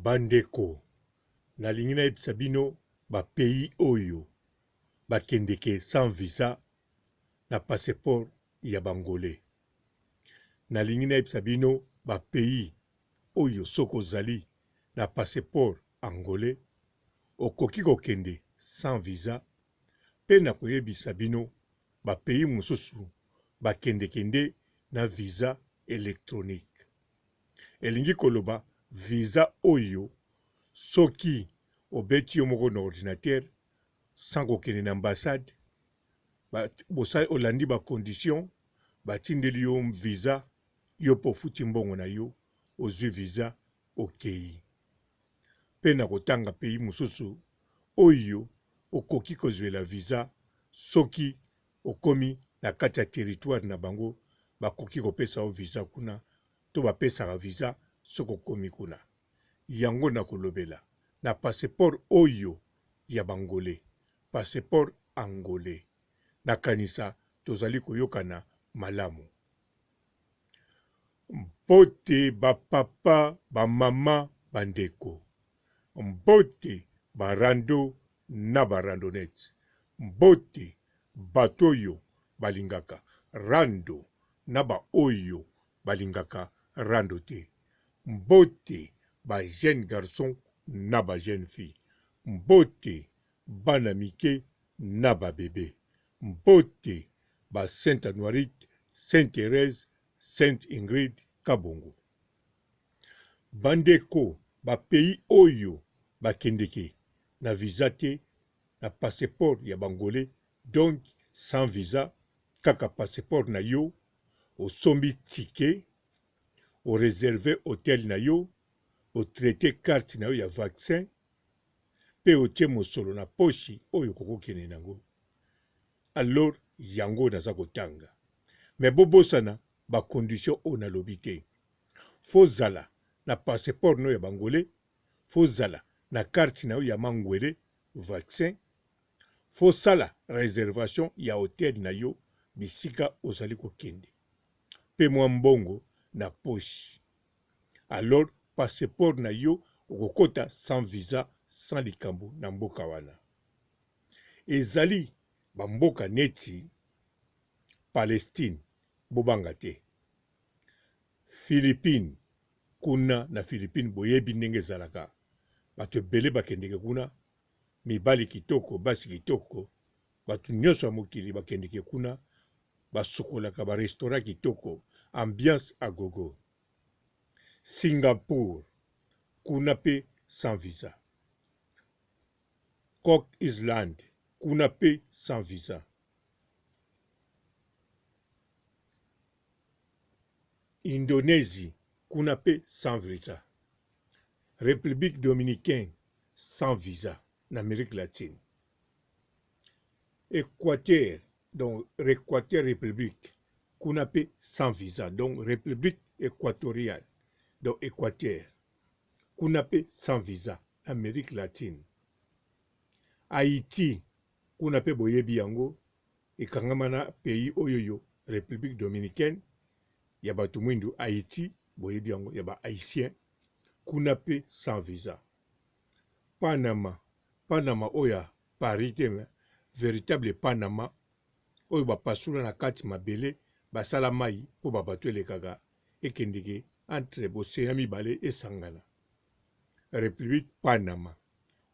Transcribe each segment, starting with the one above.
Bandeko, nalingi nayebisa bino pays oyo bakendeke sans visa na passeport ya bangolais. Nalingi nayebisa bino pays oyo soko ozali na passeport angolais okoki kokende sans visa, pe na koyebisa bino pays mosusu bakendekende na visa électronique. Elingi koloba visa oyo soki obeti yo moko na ordinateur sans kokende na ambassade, olandi ba condition batindeli yo visa, yo po futi mbongo na yo ozwi visa okei. Pe na kotanga pays mosusu oyo okoki kozwela visa soki okomi na kati ya territoire na bango, bakoki kopesa o visa kuna to bapesaka visa soki okomi kuna. Yango na kolobela na passeport oyo ya bangolais, passeport angolais. Nakanisa tozali koyokana malamu. Mbote bapapa, bamama, bandeko. Mbote barando na barandonete. Mbote batoyo balingaka rando na ba oyo balingaka rando te. Mbote ba jeune garçon na ba jeune fille. Mbote bana mike na ba bébé. Mbote ba Sainte Anuarite, Sainte Thérèse, Sainte Ingrid Kabongo. Bandeko pays oyo bakendeke na visa te, na passeport ya bangolais, donc sans visa, kaka passeport na yo, osombi ticket, o réservé hôtel na yo, o traité carte na yo ya vaccin, pe otie mosolo na pochi oyo kokokene nango. Alors yango naza kotanga. Mais bobosana ba condition o na lobi te. Fozala na passeport no ya bangolais, fozala na carte na yo ya mangwele vaccin, fosala réservation ya hôtel na yo bisika ozali kokende. Pe mwa mbongo na pochi. Alors passeport na yo okokota sans visa, sans likambo na mboka wana. Ezali bamboka neti Palestine bobanga te. Philippines, kuna na Philippines boyebi ndenge ezalaka. Bato ebele bakendeke kuna, mibali kitoko, basi kitoko, bato nyonso ya mokili bakendeke kuna, basokolaka ba restaurant kitoko, ambiance agogo. Singapour, kuna pe sans visa. Cook Island, kuna pe sans visa. Indonésie, kuna pe sans visa. République dominicaine, sans visa, en Amérique latine. Équateur, donc Équateur République, kuna pe sans visa, donc République équatoriale, donc Équateur, kuna pe sans visa, Amérique latine. Haïti, kuna pe boyebi yango, ekangamana pays oyoyo, République dominicaine, ya batu mwindu Haïti, boyebi yango, ya ba haïtien, kuna pe sans visa. Panama, Panama oya Paris te, véritable Panama, oyo bapasula na kati mabele, basala mai po babato elekaka, ekendeke entre boseya mibale esangana. République Panama,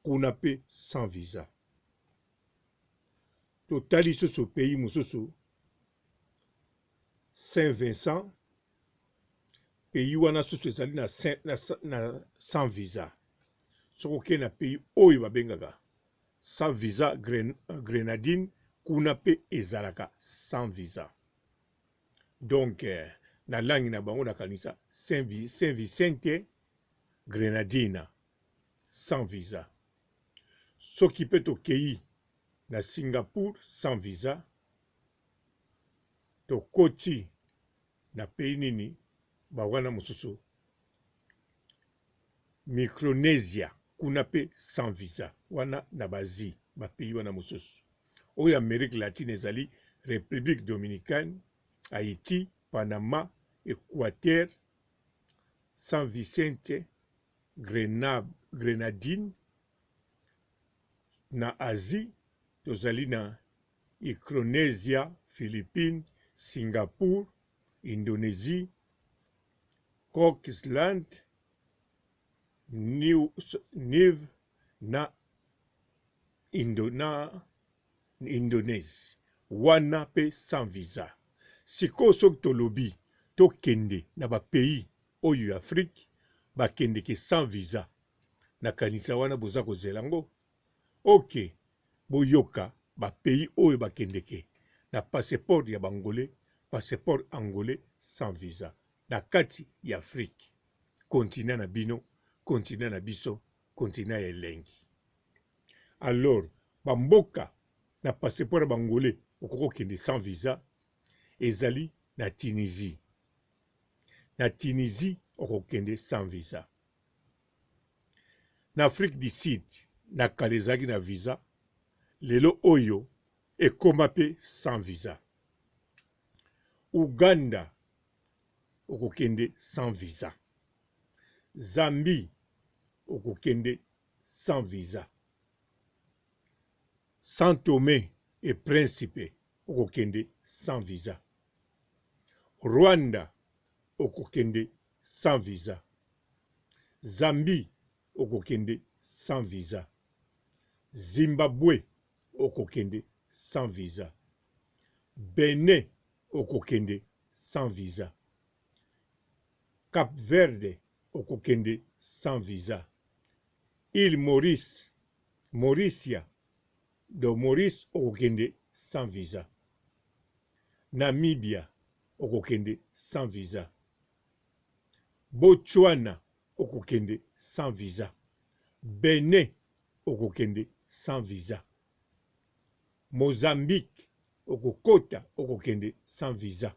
kuna pe sans visa. Totali soso pays mosusu, Saint-Vincent, pays wana soso ezali na sans visa. Sokoke na pays oyo babengaka sans visa, Grenadine, kuna pe ezalaka sans visa. Donc na langi na bango na kanisa Saint Vicente Grenadine sans visa. Soki pe tokei na Singapour sans visa, tokoti na pays nini bawana mosusu, Micronesia, kuna pe sans visa, wana na bazi ba pays wana mosusu. Oyo Amérique latine ezali République dominicaine, Haïti, Panama, Équateur, Saint Vicente, Grenadine, na Asie, tozali na Micronesia, Philippines, Singapour, Indonésie, Cook Island, Nive na Indonésie. Wana pe sans visa. Siko sok tolobi, to kende na ba pays oyo Afrique, ba kende ke sans visa. Na kanisa wana boza ko zelango. Ok, boyoka ba pays oyo ba kende ke na passeport ya bangolais, passeport angolais sans visa. Na kati ya Afrique, continent na bino, continent na biso, continent ya elengi. Alors, bamboka na passeport bangolais okoko kende sans visa, ezali na Tunisie. Na Tunisie okoko kende sans visa. Na Afrique du Sud, na kalezaki na visa, lelo oyo ekoma pe sans visa. Uganda okokende sans visa. Zambie okokende sans visa. Saint Tomé et Principe okokende sans visa. Rwanda okokende sans visa. Zambie okokende sans visa. Zimbabwe okokende sans visa. Benin okokende sans visa. Cap Verde okokende sans visa. Île Maurice, Mauricia, de Maurice okokende sans visa. Namibia okokende sans visa. Botswana okokende sans visa. Benin okokende sans visa. Mozambique okokota okokende sans visa.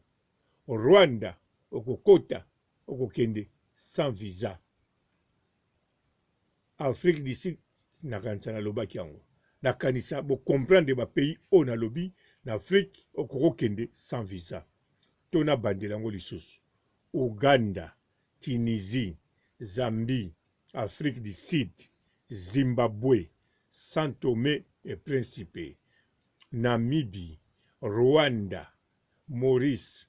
Rwanda okokota okokende sans visa. Afrique du Sud nakanisa na lobaki yango. Nakanisa bo comprendre ba pays o na lobi na Afrique okokende sans visa. Tona bandela ngo lisusu. Uganda, Tunisie, Zambie, Afrique du Sud, Zimbabwe, Saint Tomé et Principe, Namibie, Rwanda, Maurice,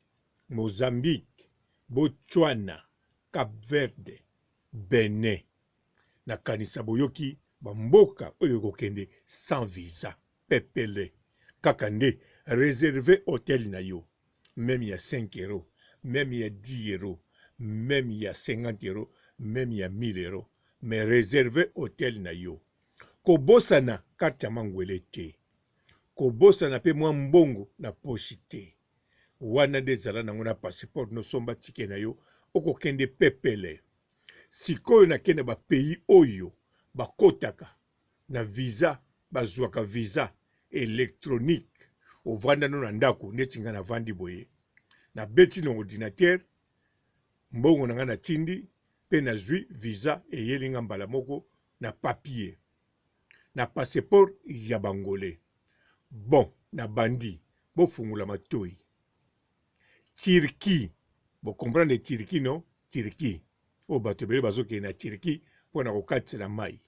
Mozambique, Botswana, Cap Verde, Benin. Na kanisa boyoki bamboka oyo kokende sans visa. Pepele. Kakande, réservé hôtel na yo. Même il y a 5 euros, même il y a 10 euros, même il y a 50 euros, même il y a 1000 euros. Mais réservé hôtel na yo. Kobosana kata mangwele te. Kobosana pe mwa mbongo na poshi te. Wana de zala na ngona passeport no somba tike na yo. Oko kende pepele. Sikoyo na kende ba pays oyo. Ba kotaka na visa. Bazwaka visa électronique. Ovanda no na ndako neti nga na vandi boye. Na beti no ordinateur. Mbongo na nga na tindi. Pe na zwi visa eyelinga mbala moko na papier. Na passeport ya bangolais. Bon, na bandi. Bo fungula matoi. Turquie. Bo comprendre Turquie non? Turquie. O batobele bazoke na Turquie. Pona kokatse na mai.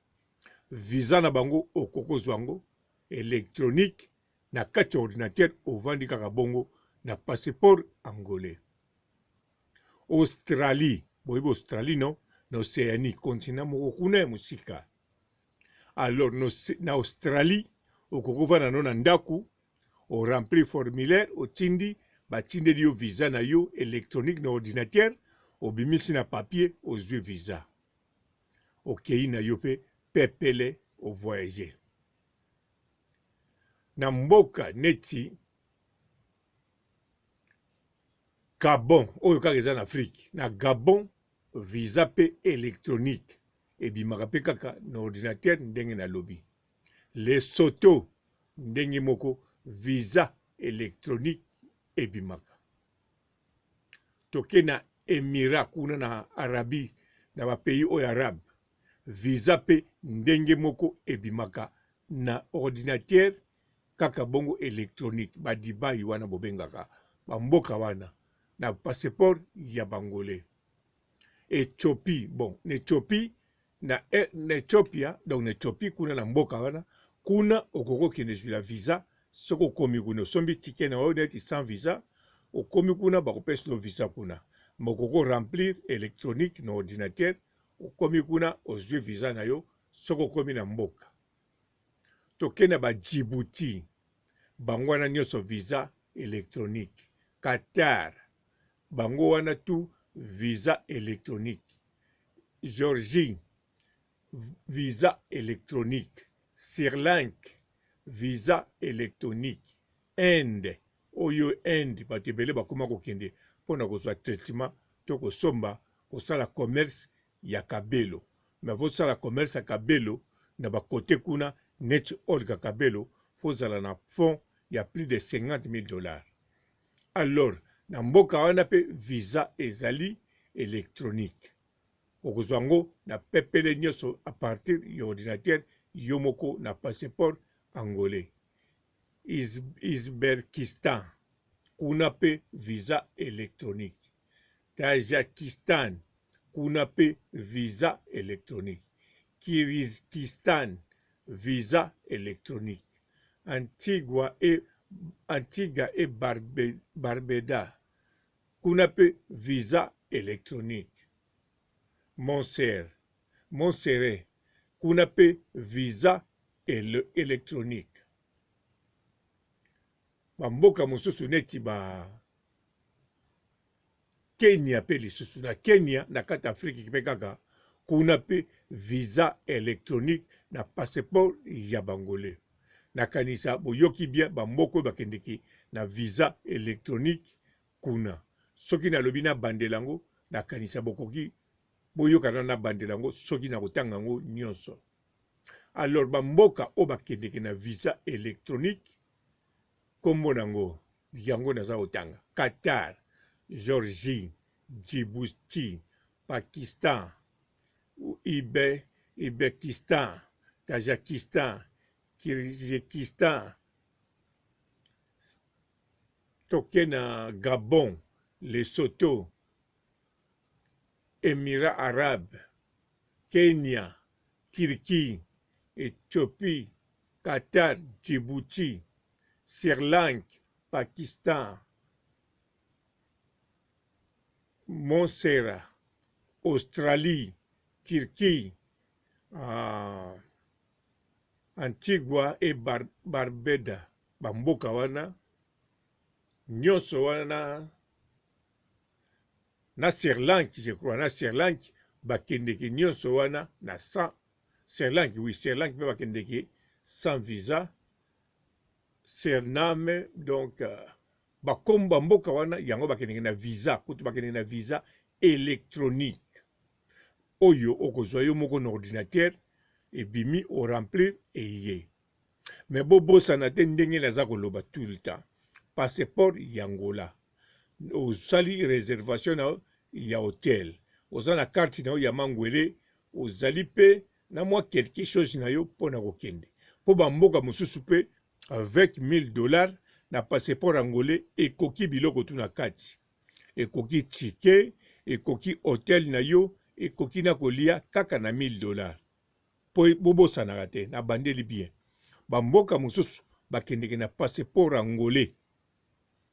Visa na bango okoko zwango. Électronique. Na kati ordinateur ovandi kaka bongo na passeport angolais. Australie, boyebo Australie non, na Océanie, continent moko kuna ya musika. Alors na Australie, okoko na no na ndaku, o rempli formulaire, o tindi, ba tindi yo visa na yo électronique na ordinateur, o bimisi na papier, o zwi visa. Okei na yo pe pepele o voyager. Na mboka neti Gabon, oyo kaka eza na Afrique. Na Gabon, visa pe électronique. Ebimaka pe kaka na ordinateur ndenge na lobi. Lesotho, ndenge moko, visa électronique ebimaka. Toke na Emirat kuna na Arabie, na ba pays oyo arabe. Visa pe ndenge moko ebimaka na ordinateur kaka bongo électronique. Badibai wana bobengaka. Bamboka wana. Na passeport ya bangolais. Éthiopie, bon, Éthiopie, na Ethiopia, donc na Ethiopie kuna na mboka wana, kuna okoko kende la visa, soko komi kuna sombi ticket na honnête sans visa, okomi kuna bakopesa no visa kuna. Mokoko remplir électronique na ordinateur, okomi kuna ozwi visa na yo, soko komi na mboka. Tokena ba Djibouti, bango wana nyonso visa électronique. Qatar, bango wana tout visa électronique. Georgie, visa électronique. Sri Lanka, visa électronique. Inde, oyo Inde, batebele bakoma kokende pona kozwa traitement to kosomba kosala commerce ya kabelo. Mais vosala commerce ya kabelo na bakote kuna net orga kabelo fozala na fond ya plus de 50 000 $. Alors, na mboka wana pe visa ezali électronique. Okozwango na pepele nyonso a partir ya ordinateur yomoko na passeport angolais. Uzbekistan kuna pe visa électronique. Tajikistan kuna pe visa électronique. Kyrgyzstan visa électronique. Antigua et Barbuda kuna pe visa électronique. Montserrat kuna pe visa électronique. Bamboka mosusu neti ba Kenya pe lisusu na Kenya na kati Afrique pe kaka kuna pe visa électronique na passeport ya bangolais. Na kanisa boyoki bien bamboko bakendeki na visa électronique kuna. Soki na lobi na bandelango na kanisa bokoki boyokana na bandelango soki na kotanga ngo nyonso. Alors bamboka o bakendeki na visa électronique kombo nango yango naza kotanga. Qatar, Georgie, Djibouti, Pakistan, Uzbekistan, Tajikistan, Kyrgyzstan, Tokena, Gabon, Lesotho, Émirats arabes, Kenya, Turquie, Éthiopie, Qatar, Djibouti, Sri Lanka, Pakistan, Montserrat, Australie, Turquie, Antigua et Barbuda, bamboka wana, nyonso wana, na Sri Lanka, je crois, na Sri Lanka, bakendeki nyonso wana, na sans, Sri Lanka, oui, Sri Lanka, bakendeki sans visa, Suriname, donc, bakomba mboka wana, yango bakendeki na visa, kutu bakendeki na visa électronique. Oyo okozwa yo moko na ordinateur et bimi au remplir eye. Mais bobosana te ndenge naza koloba tout le temps. Passeport yangola. Osali réservation na ya hôtel. Ozana carte na ya mangwele, ozali pe na mwa quelque chose na yo pona kokende. Po bamboka mosusu pe avec 1000 $ na passeport angolais ekoki biloko tuna kati. Ekoki ticket, ekoki hôtel na yo, ekoki na kolia kaka na 1000 $. Po bobosanaka te na bandeli bien. Bamboka mosusu bakendeke na passeport angolais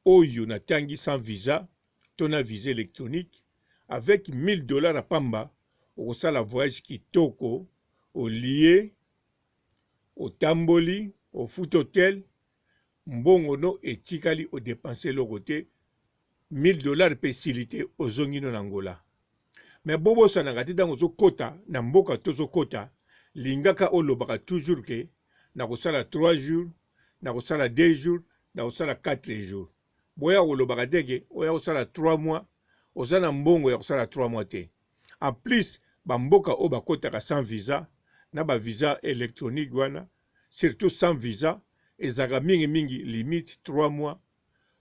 oyo na tangi sans visa, tona visa électronique, avec 1000 $ à pamba, au sala voyage kitoko, au lié, au tamboli, au foot hotel, mbongo no etikali au dépenser le côté 1000 $ pécilité aux zongino n'Angola. Mais bobo sanagati dans zo kota, na mboka tozo kota, lingaka olobaka toujours que na kosala 3 jours, na kosala 2 jours, na kosala 4 jours. Boya olobaka teke, oya kosala 3 mois, osana mbongo ya kosala 3 mois te. En plus, bamboka o bakotaka sans visa, na ba visa électronique wana, surtout sans visa, ezaka mingi limite 3 mois.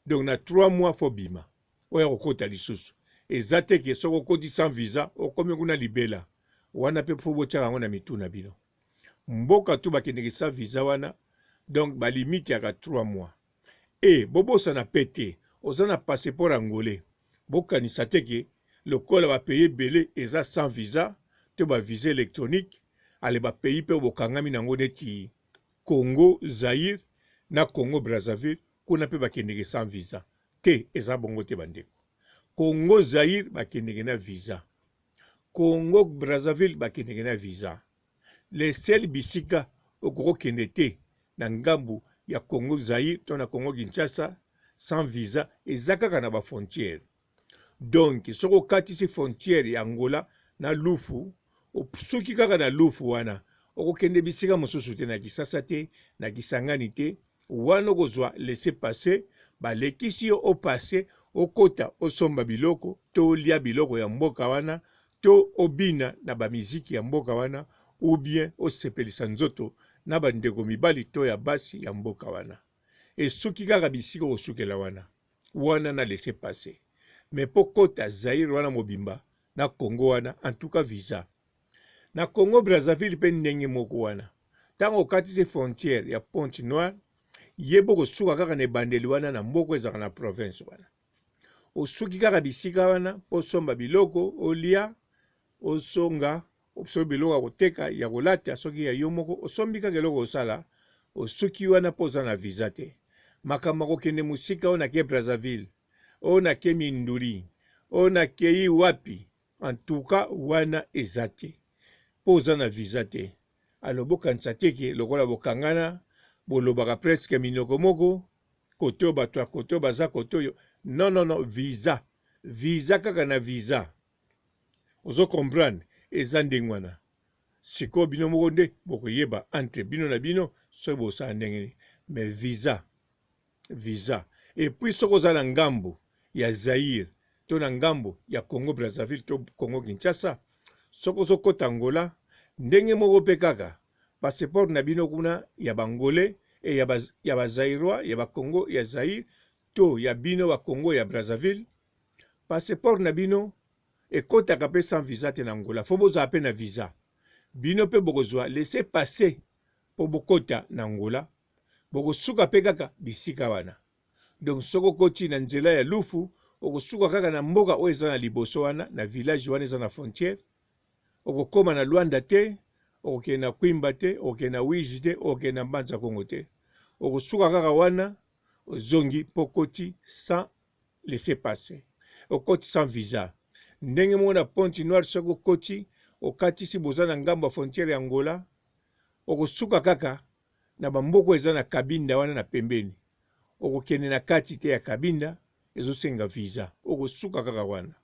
Donc na 3 mois faut bima. Oya kokota lisusu. Ezate ke soko koti sans visa, okomi kuna libela. Wana pe fo botiaka ngo na mituna bino. Mboka tu bakendeki sans visa wana, donc ba limite yaka 3 mois. Et bobosa na pete, ozana passeport angolais. Bokanisa teke, le col va payer belé eza sans visa, to ba visa électronique ale ba pays pe bokangami nango neti Congo Zaïre na Congo Brazzaville kuna pe bakendeke sans visa te eza bongo te bandeko. Congo Zaïre bakendeke na visa, Congo Brazzaville bakendeke na visa. Les seuls bisika okoko kende te na ngambu ya Congo Zaïre to na Congo Kinshasa sans visa ezakaka na ba frontière. Donc soko katisi frontière ya Angola na lufu soki kaka na lufu wana okokende bisika mosusu te na Kisasa te na Kisangani te wana okozwa laisser passer balekisi yo opase okota osomba biloko to olia biloko ya mboka wana to obina na bamiziki ya mboka wana ou bien osepelisa nzoto na bandeko mibali to ya basi ya mboka wana. E soki kaka bisika osukela wana na laisser passer. Mais po kota Zaïre wana mobimba na Congo wana en tout cas visa. Na Congo Brazzaville pe ndenge moko wana. Tango katise frontière ya Pointe Noire yebo kosuka kaka ne bandeli wana na mboko ezaka na province wana. Osuki kaka bisika wana posomba biloko olia osonga opso biloko koteka ya kolata soki ya yo moko osombi kaka eloko osala osuki wana poza na visa te. Makambo kokende musika ona ke Brazzaville ona ke Minduri ona ke wapi en tout cas wana ezate poza na visa te. Alors bokanisa teke lokola bokangana bolobaka presque minoko moko koto bato koto baza koto yo. Non, visa. Visa kaka na visa. Ozo comprendre eza ndenge wana. Siko bino moko nde bokoyeba entre bino na bino so bosa ndenge. Mais visa. Et puis soko za na ngambo ya Zaïre to na ngambo ya Congo Brazzaville to Congo Kinshasa soko zo kota Angola ndenge moko pe kaka passeport na bino kuna ya bangolais et ya ba Zaïrois ya ba Congo ya Zaïre to ya bino ba Congo ya Brazzaville passeport na bino e kota ka pe sans visa te na Angola fo boza pe na visa bino pe bokozwa laisser passer po bokota na Angola bokosuka pe kaka bisika wana. Donc soko koti na nzela ya lufu okosuka kaka na mboka oyo eza na liboso wana na village wana eza na frontière okokoma na Luanda te okokende na Kwimba te okokende na Wiji te okokende na Mbanza Kongo te okosuka kaka wana ozongi pokoti sans laisser passer okoti sans visa ndenge moko na Pointe Noire soko koti okatisi boza na ngambo ya frontière ya Angola okosuka kaka na bamboko eza na Kabinda wana na pembeni okokende na kati te ya Kabinda ezosenga visa okosuka kaka wana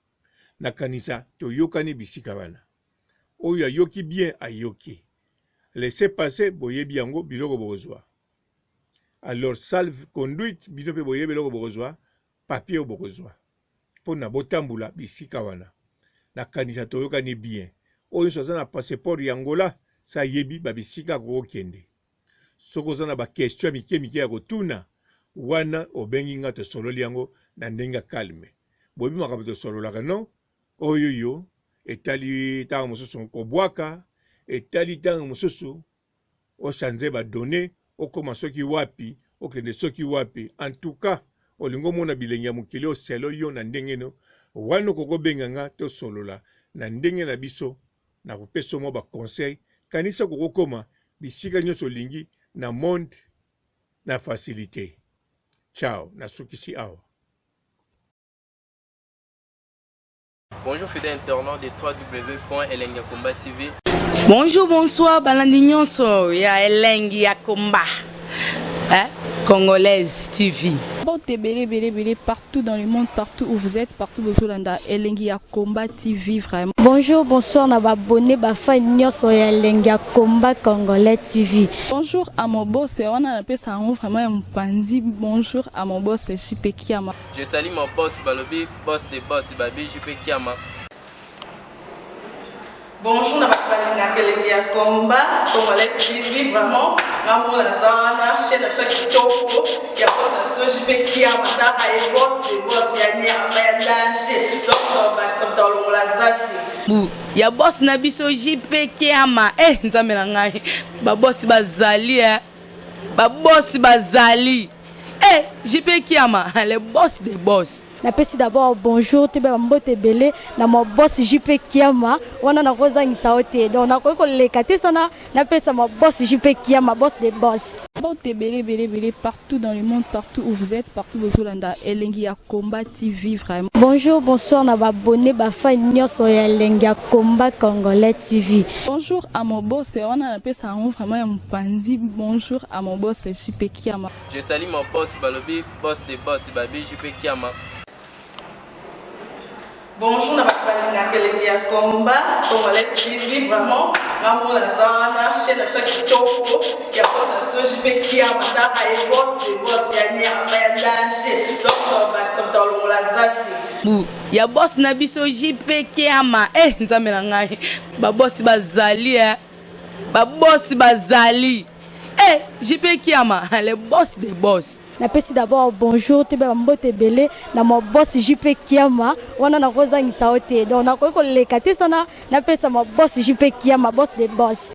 nakanisa toyokani bisika wana oyo ayoki bien ayoki laisser passer boyebi yango biloko bokozwa. Alors salve conduite bino pe boyebi biloko bokozwa papier bokozwa pona botambula bisika wana nakanisa toyokani bien oyo soza na passeport ya Angola sa yebi babisika kokende soko za na ba question mike ya kotuna wana obengi nga tosololi yango na ndenga calme boyebi makambo tosololaka non oyo yo etali tanga mosusu kobwaka etali tanga mosusu ochange ba données okoma soki wapi okende soki wapi en tout cas olingo mona bilenge ya mokili oselo yo na ndenge no wana kokobenga nga tosolola na ndenge na biso na kopesa mo ba conseil kanisa kokokoma bisika nyonso lingi na monde na facilité. Ciao, nasukisi awa. Bonjour fidèles internautes de www.elengiakomba TV. Bonjour, bonsoir, balandi nyonso ya Elengi ya Komba. Congolaise TV. Belé partout dans le monde, partout où vous êtes, partout où vous êtes, Elengi ya Komba TV vraiment. Bonjour, bonsoir, na abonné ba fan nyonso ya Elengi ya Komba Congolais TV. Bonjour à mon boss, on a appelé ça vraiment un pandi. Bonjour à mon boss, JP Kiama. Je salue mon boss Balobi, boss des boss Babi, JP Kiama. Bonjour, na Elengi ya Komba Congolais TV vraiment. Ngamo na zana chaîne de kitoko ya boss na JP Kiama ta ay boss des boss ya nya ya danger. Donc ba samta longola zaki. Ya boss na biso JP Kiama nzambe na ngai ba boss bazali ba boss bazali Eh, JP Kiama, le boss des boss. Napesi d'abord bonjour te ba mbote belé na mo boss JP Kiama wana na kozangisa ote donc na ko lekate sana napesa mo boss JP Kiama boss des boss. Mbote belé partout dans le monde, partout où vous êtes, partout où vous êtes, Elengi ya Komba TV vraiment. Bonjour, bonsoir na ba abonné ba fan nyonso ya Elengi ya Komba Congolais TV. Bonjour à mon boss, on a appelé ça vraiment un pandi. Bonjour à mon boss JP Kiama. Je salue mon boss Balobi, boss des boss, Babi JP Kiama. Bonjour, na bakalina Elengi ya Komba Congolais TV vraiment ngamu na zana chaîne na chaque kitoko ya boss na JP Kiama ta ay boss des boss ya nyama ya danger donc ba samtalo la zaki Bu, ya boss na biso JP Kiama. Eh, nzambe na ngai. Ba boss bazali Ba boss bazali. Eh, JP Kiama, le boss des boss. Napesi d'abord bonjour te ba mbote belé na mo boss JP Kiama wana na kozangisa ote donc na ko lekate sana napesa mo boss JP Kiama boss des boss.